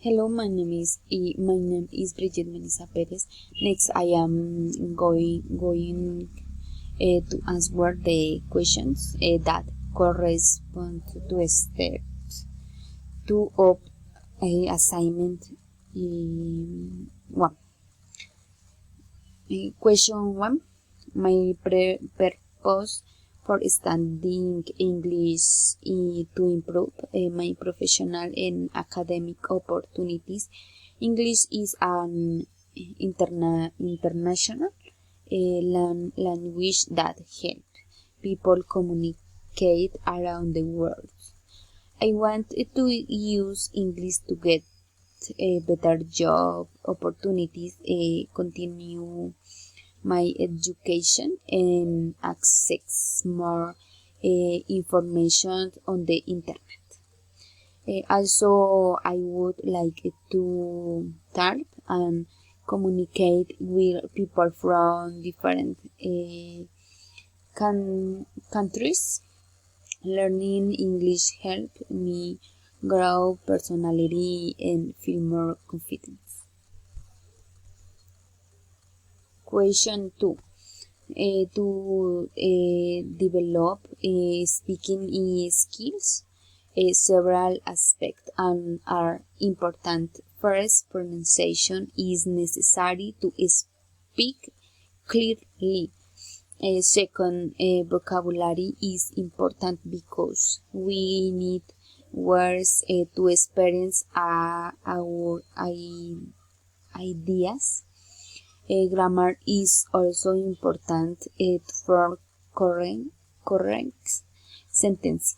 Hello, my name is Brigitte Melissa Perez. Next, I am going to answer the questions that correspond to step 2 of assignment 1. Question 1. My purpose for studying English to improve my professional and academic opportunities. English is an international language that helps people communicate around the world. I want to use English to get better job opportunities, continue my education, and access more information on the internet. Also, I would like to talk and communicate with people from different countries. Learning English helped me grow personality and feel more confident. Question 2. To develop speaking skills, several aspects are important. First, pronunciation is necessary to speak clearly. Second, vocabulary is important because we need words to experience our ideas. Grammar is also important for correct sentence.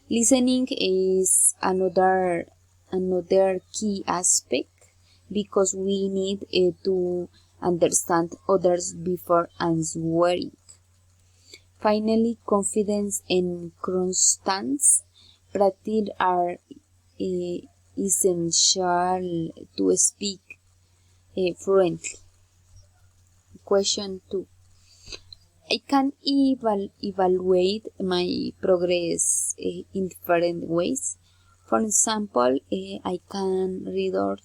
Listening is another key aspect because we need to understand others before answering. Finally, confidence and constant practice are essential to speak fluently. Question 2. I can evaluate my progress in different ways. For example, I can record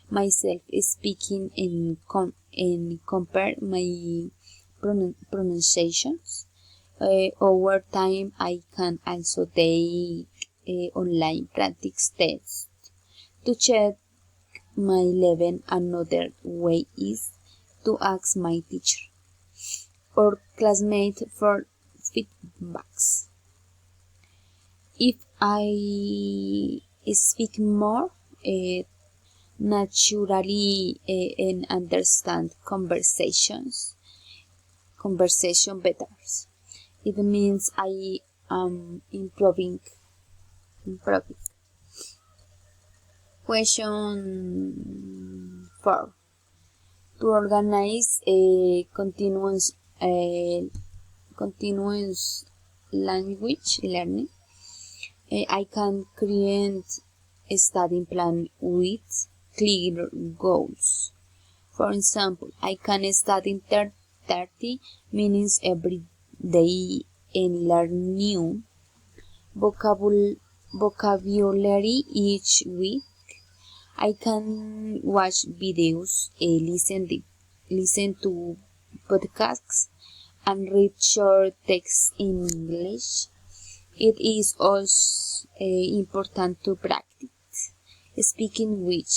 myself speaking and compare my pronunciations. Over time, I can also take online practice tests to check my level. Another way is to ask my teacher or classmate for feedbacks. If I speak more naturally and understand conversation better, it means I am improving. Question 4. To organize a continuous language learning, I can create a study plan with clear goals. For example, I can study 30 minutes every day and learn new vocabulary each week. I can watch videos, listen to podcasts, and read short texts in English. It is also important to practice speaking with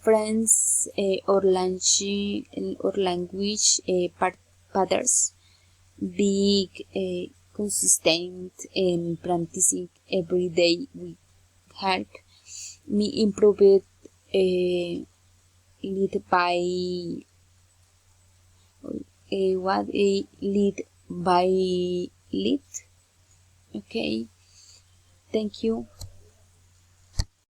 friends or language partners. Being consistent and practicing every day will help me improve it lead by lead. Okay, thank you.